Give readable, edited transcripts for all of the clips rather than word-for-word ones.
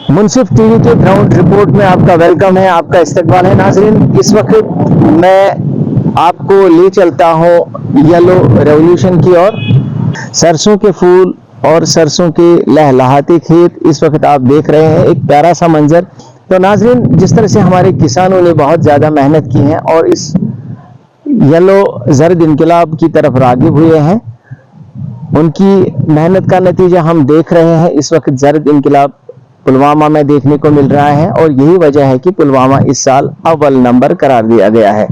منصف T V کے ground report میں آپ کا ویلکم ہے، آپ کا استقبال ہے۔ ناظرین، اس وقت میں آپ کو لے چلتا ہوں یلو ریولیوشن کی اور سرسوں کے پھول اور سرسوں کے لہلہاتے کھیت اس وقت آپ دیکھ رہے ہیں، ایک پیارا سا منظر۔ تو ناظرین، جس طرح سے ہمارے کسانوں نے بہت زیادہ محنت کی ہے اور اس یلو زرد انقلاب کی طرف راغب ہوئے ہیں، ان کی محنت کا نتیجہ ہم دیکھ رہے ہیں۔ اس وقت زرد انقلاب پلوامہ میں دیکھنے کو مل رہا ہے اور یہی وجہ ہے کہ پلوامہ اس سال اول نمبر قرار دیا گیا ہے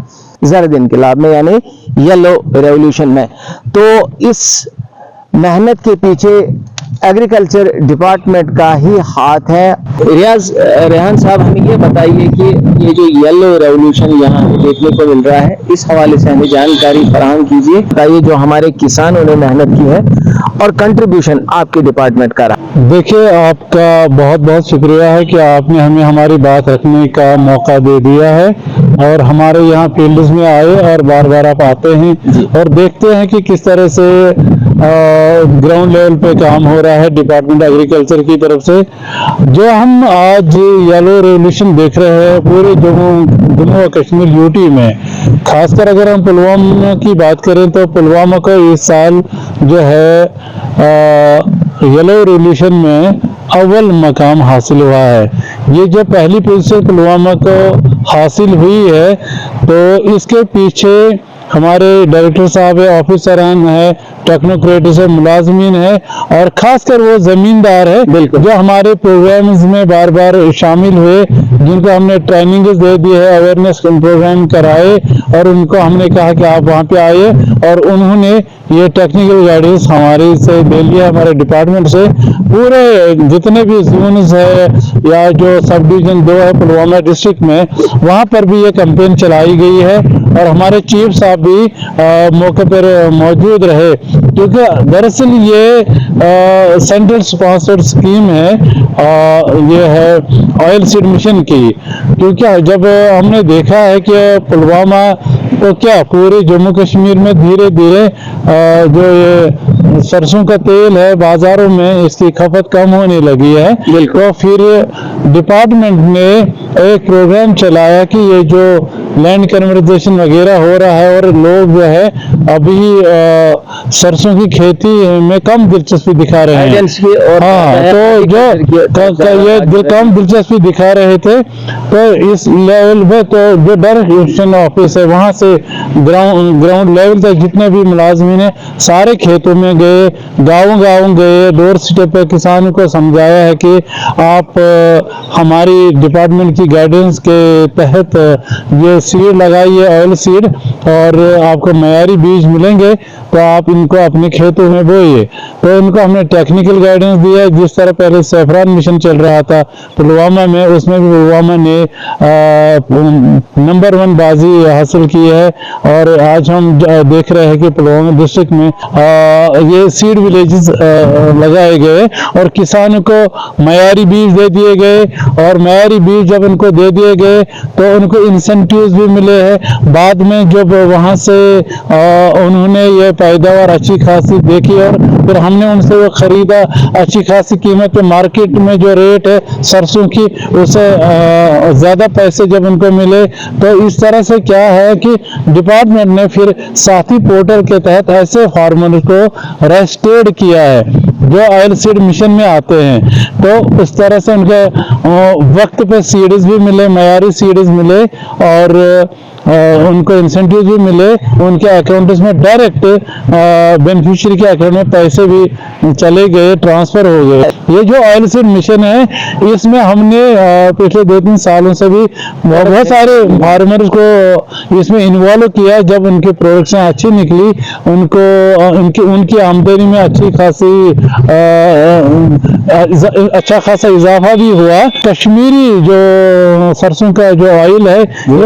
زرد انقلاب میں، یعنی یلو ریولیوشن میں۔ تو اس محنت کے پیچھے ایگریکلچر ڈپارٹمنٹ کا ہی ہاتھ ہے۔ ریحان صاحب، ہمیں یہ بتائیے کہ یہ جو یلو ریولیوشن یہاں دیکھنے کو مل رہا ہے، اس حوالے سے ہمیں جانکاری فراہم کیجیے، بتائیے جو ہمارے کسانوں نے محنت کی ہے اور کنٹریبیوشن آپ کے ڈپارٹمنٹ کا رہا۔ دیکھیے، آپ کا بہت بہت شکریہ ہے کہ آپ نے ہمیں ہماری بات رکھنے کا موقع دے دیا ہے اور ہمارے یہاں فیلڈز میں آئے اور بار بار آپ آتے ہیں اور دیکھتے ہیں کہ کس طرح سے گراؤنڈ لیول پہ کام ہو رہا ہے ڈپارٹمنٹ ایگریکلچر کی طرف سے۔ جو ہم آج یلو ریولیوشن دیکھ رہے ہیں پورے جموں و کشمیر یوٹی میں، خاص کر اگر ہم پلوامہ کی بات کریں تو پلوامہ کو اس سال جو ہے یلو ریولیوشن میں اول مقام حاصل ہوا ہے۔ یہ جو پہلی پوزیشن پلوامہ کو حاصل ہوئی ہے، تو اس کے پیچھے ہمارے ڈائریکٹر صاحب ہے، آفیسران ہے، ٹیکنوکریٹس ہے، ملازمین ہے اور خاص کر وہ زمیندار ہے جو ہمارے پروگرامز میں بار بار شامل ہوئے، جن کو ہم نے ٹریننگز دے دی ہے، اویئرنیس پروگرام کرائے اور ان کو ہم نے کہا کہ آپ وہاں پہ آئیے، اور انہوں نے یہ ٹیکنیکل گائیڈنس ہمارے سے لے لیا، ہمارے ڈپارٹمنٹ سے۔ پورے جتنے بھی زونز ہے یا جو سب ڈویژن 2 ہے پلوامہ ڈسٹرکٹ میں، وہاں پر بھی یہ کمپین چلائی گئی ہے اور ہمارے چیف صاحب بھی موقع پر موجود رہے، کیونکہ دراصل یہ سینٹرل سپانسرڈ اسکیم ہے، یہ ہے آئل سیڈ مشن کی۔ کیونکہ جب ہم نے دیکھا ہے کہ پلوامہ تو کیا پورے جموں کشمیر میں دھیرے دھیرے جو یہ سرسوں کا تیل ہے بازاروں میں اس کی کھپت کم ہونے لگی ہے، تو پھر ڈپارٹمنٹ نے ایک پروگرام چلایا کہ یہ جو لینڈ کنورزیشن وغیرہ ہو رہا ہے اور لوگ جو ہے ابھی سرسوں کی کھیتی میں کم دلچسپی دکھا رہے ہیں، تو جو یہ کم دلچسپی دکھا رہے تھے، تو اس لیول پہ تو جو ڈائریکشن آفس ہے وہاں سے گراؤنڈ لیول تک جتنے بھی ملازمین ہیں سارے کھیتوں میں گئے، گاؤں گئے، ڈور اسٹیپ پہ کسانوں کو سمجھایا ہے کہ آپ ہماری ڈپارٹمنٹ کی گائیڈنس کے تحت یہ سیڈ لگائیے، آئل سیڈ، اور آپ کو معیاری بیج ملیں گے تو آپ ان کو اپنے کھیتوں میں بوئیے۔ تو ان کو ہم نے ٹیکنیکل گائیڈنس دیا، جس طرح پہلے سیفران مشن چل رہا تھا پلوامہ میں، اس میں بھی پلوامہ نے نمبر 1 بازی حاصل کی ہے، اور آج ہم دیکھ رہے ہیں کہ پلوامہ ڈسٹرکٹ میں یہ سیڈ ولیجز لگائے گئے اور کسانوں کو معیاری بیج دے دیے گئے، اور معیاری بیج جب ان کو دے دیے گئے تو ان کو انسینٹیوز بھی ملے ہیں۔ بعد میں جب وہاں سے انہوں نے یہ پیداوار اچھی خاصی دیکھی اور پھر ہم نے ان سے وہ خریدا اچھی خاصی قیمت پہ، مارکیٹ میں جو ریٹ ہے سرسوں کی اس سے زیادہ پیسے جب ان کو ملے، تو اس طرح سے کیا ہے کہ ڈپارٹمنٹ نے پھر ساتھی پورٹل کے تحت ایسے فارمر کو رجسٹرڈ کیا ہے جو آئل سیڈ مشن میں آتے ہیں، تو اس طرح سے ان کے وقت پہ سیڈز بھی ملے، معیاری سیڈز ملے، اور ان کو انسینٹیو بھی ملے، ان کے اکاؤنٹس میں ڈائریکٹ بینیفیشری کے اکاؤنٹ میں پیسے بھی چلے گئے، ٹرانسفر ہو گئے۔ یہ جو آئل سیڈ مشن ہے، اس میں ہم نے پچھلے 2-3 سالوں سے بھی بہت سارے فارمرز کو اس میں انوالو کیا۔ جب ان کی پروڈکشن اچھی نکلی، ان کی آمدنی میں اچھا خاصا اضافہ بھی ہوا۔ کشمیری جو سرسوں کا جو آئل ہے یہ